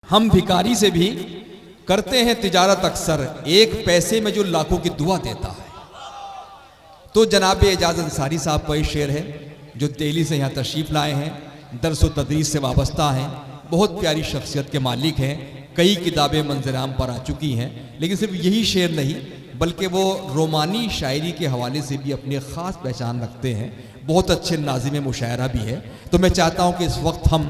हम भिखारी से भी करते हैं तिजारत अक्सर, एक पैसे में जो लाखों की दुआ देता है। तो जनाब एजाज अंसारी साहब का ये शेर है जो दिल्ली से यहाँ तशरीफ़ लाए हैं, दर्स व तदरीस से वाबस्ता हैं, बहुत प्यारी शख्सियत के मालिक हैं, कई किताबें मंजराम पर आ चुकी हैं। लेकिन सिर्फ यही शेर नहीं बल्कि वो रोमानी शायरी के हवाले से भी अपनी ख़ास पहचान रखते हैं, बहुत अच्छे नाज़िम मुशायरा भी है। तो मैं चाहता हूँ कि इस वक्त हम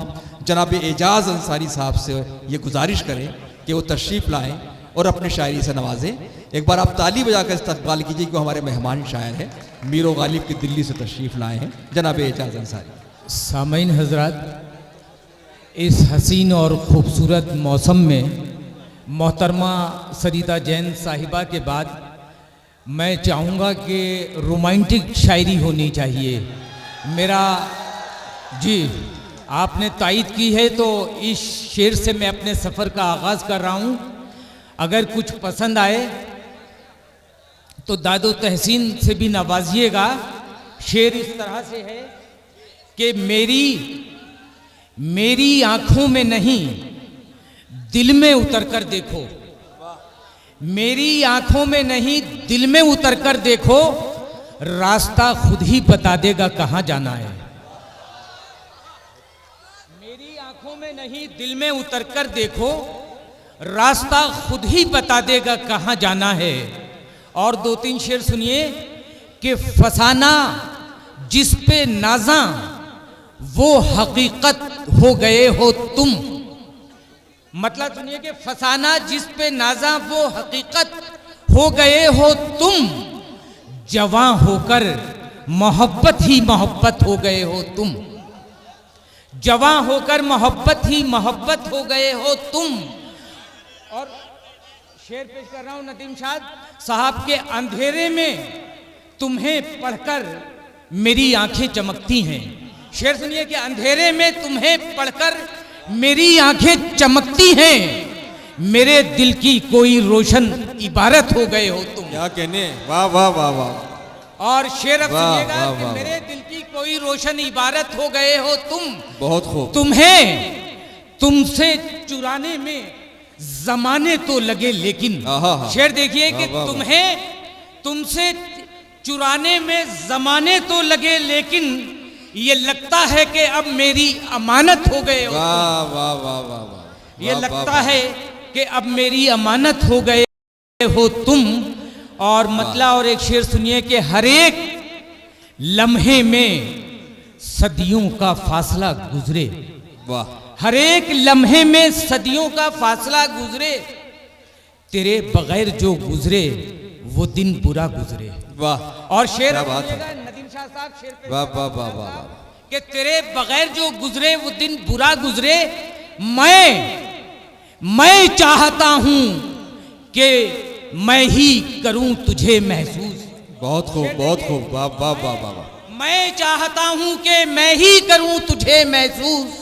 जनाब एजाज अंसारी साहब से ये गुजारिश करें कि वो तशरीफ़ लाएँ और अपनी शायरी से नवाजें। एक बार आप ताली बजाकर इस्तक़बाल कीजिए कि हमारे मेहमान शायर हैं, मीर गालिब की दिल्ली से तशरीफ़ लाए हैं जनाब एजाज अंसारी। सामईन हजरात, इस हसीन और ख़ूबसूरत मौसम में मोहतरमा सरीता जैन साहिबा के बाद मैं चाहूँगा कि रोमांटिक शायरी होनी चाहिए। मेरा जी आपने तायद की है तो इस शेर से मैं अपने सफ़र का आगाज़ कर रहा हूँ। अगर कुछ पसंद आए तो दादो तहसीन से भी नवाजिएगा। शेर इस तरह से है कि मेरी आंखों में नहीं दिल में उतर कर देखो, मेरी आंखों में नहीं दिल में उतर कर देखो, रास्ता खुद ही बता देगा कहाँ जाना है। मेरी आंखों में नहीं दिल में उतर कर देखो, रास्ता खुद ही बता देगा कहाँ जाना है। और दो तीन शेर सुनिए कि फसाना जिस पे नाज़ा वो हकीकत हो गए हो तुम। मतलब सुनिए कि फसाना जिस पे नाज़ा वो हकीकत हो गए हो तुम, जवां होकर मोहब्बत ही मोहब्बत हो गए हो तुम, जवां होकर मोहब्बत ही मोहब्बत हो गए हो तुम। और शेर पेश कर रहा हूं नदीम शाह साहब के अंधेरे में तुम्हें पढ़कर मेरी आंखें चमकती हैं। शेर सुनिए कि अंधेरे में तुम्हें पढ़कर मेरी आंखें चमकती हैं, मेरे दिल की कोई रोशन इबारत हो गए हो तुम। क्या कहने, वाह वाह वाह वाह। और शेर अब सुनिएगा कि मेरे दिल की कोई रोशन इबारत हो गए हो तुम। बहुत खूब। तुम्हें तुमसे चुराने में जमाने तो लगे लेकिन, शेर देखिए कि तुम्हें तुमसे चुराने में जमाने तो लगे लेकिन ये लगता है कि अब मेरी अमानत हो गए हो। वाह वाह वाह वाह वाह। ये लगता है कि अब मेरी अमानत हो गए हो तुम। और मतलब और एक शेर सुनिए कि हर एक लम्हे में सदियों का फासला गुजरे। वाह। हर एक लम्हे में सदियों का फासला गुजरे, तेरे बगैर जो गुजरे वो दिन बुरा गुजरे। वाह। और शेर नदीम शाह साहब शेर पे वाह वाह वाह वाह कि तेरे बगैर जो गुजरे वो दिन बुरा गुजरे। मैं चाहता हूं कि मैं ही करूं तुझे महसूस। बहुत खूब बहुत खूब। वाह वाह वाह वाह। मैं चाहता हूं कि मैं ही करूं तुझे महसूस,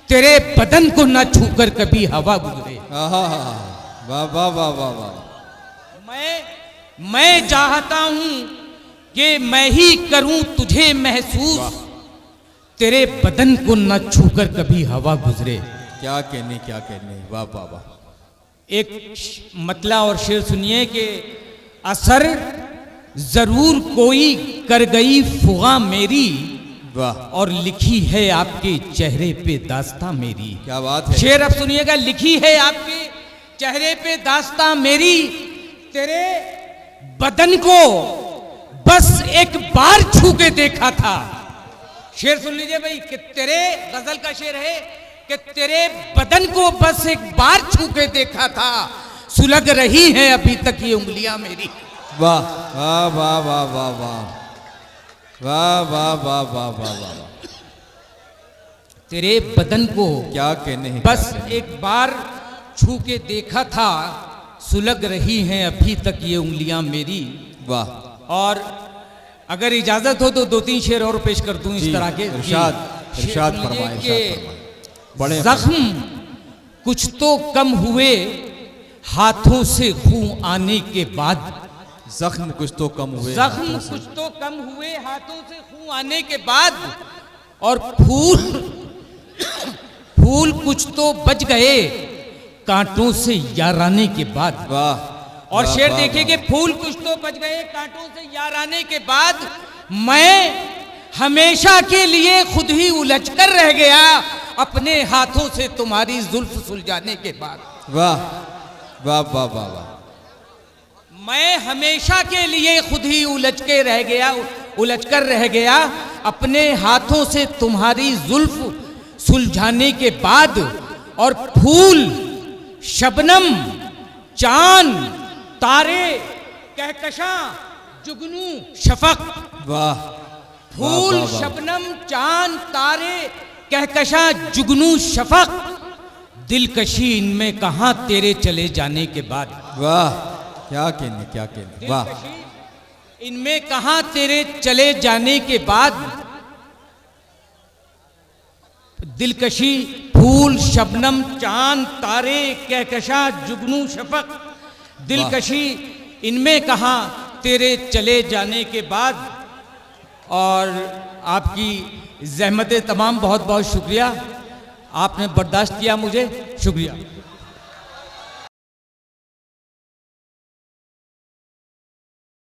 तेरे बदन को न छूकर कभी हवा गुजरे। वाह वाह वाह वाह वाह। मैं चाहता हूं कि मैं ही करूं तुझे महसूस, तेरे बदन को न छूकर कभी हवा गुजरे। क्या कहने क्या कहने। वाह वाह वाह। एक मतला और शेर सुनिए कि असर जरूर कोई कर गई फुगा मेरी, वाह, और लिखी है आपके चेहरे पे दास्तां मेरी। क्या बात है। शेर अब सुनिएगा, लिखी है आपके चेहरे पे दास्तां मेरी, तेरे बदन को बस एक बार छू के देखा था। शेर सुन लीजिए भाई कि तेरे, गजल का शेर है कि तेरे बदन को बस एक बार छू के देखा था, सुलग रही है अभी तक ये उंगलियां मेरी। वाह वाह वाह वाह वाह वाह वाह वाह वाह वाह वाह वाह। तेरे बदन को क्या कहने हैं, बस एक बार छू के देखा था, सुलग रही हैं अभी तक ये उंगलियां मेरी। वाह। और अगर इजाजत हो तो दो तीन शेर और पेश कर दूं इस तरह के। इरशाद फरमाएं। बड़े जख्म कुछ तो कम हुए हाथों से खून आने के बाद, जख्म कुछ तो कम हुए, जख्म कुछ तो कम हुए हाथों से खून आने के बाद, और फूल कुछ तो बच गए कांटों से याराने के बाद। वाह। और वाह, शेर वाह, देखिए वाह। कि फूल कुछ तो बच गए कांटों से याराने के बाद, मैं हमेशा के लिए खुद ही उलझ कर रह गया अपने हाथों से तुम्हारी जुल्फ सुलझाने के बाद। वाह वाह वाह वाह वाह। मैं हमेशा के लिए खुद ही उलझ कर रह गया अपने हाथों से तुम्हारी जुल्फ सुलझाने के बाद। और फूल, शबनम, चांद, तारे, कहकशां, जुगनू, शफक। वाह। फूल, शबनम, चांद, तारे, कहकशां, जुगनू, शफक, दिलकशी इनमें कहां तेरे चले जाने के बाद। वाह, क्या कहने क्या कहने। वाह। दिलकशी इनमें कहां तेरे चले जाने के बाद। दिलकशी, फूल, शबनम, चांद, तारे, कहकशां, जुगनू, शफक, दिलकशी इनमें कहां तेरे चले जाने के बाद। और आपकी जहमत तमाम बहुत बहुत शुक्रिया, आपने बर्दाश्त किया मुझे, शुक्रिया।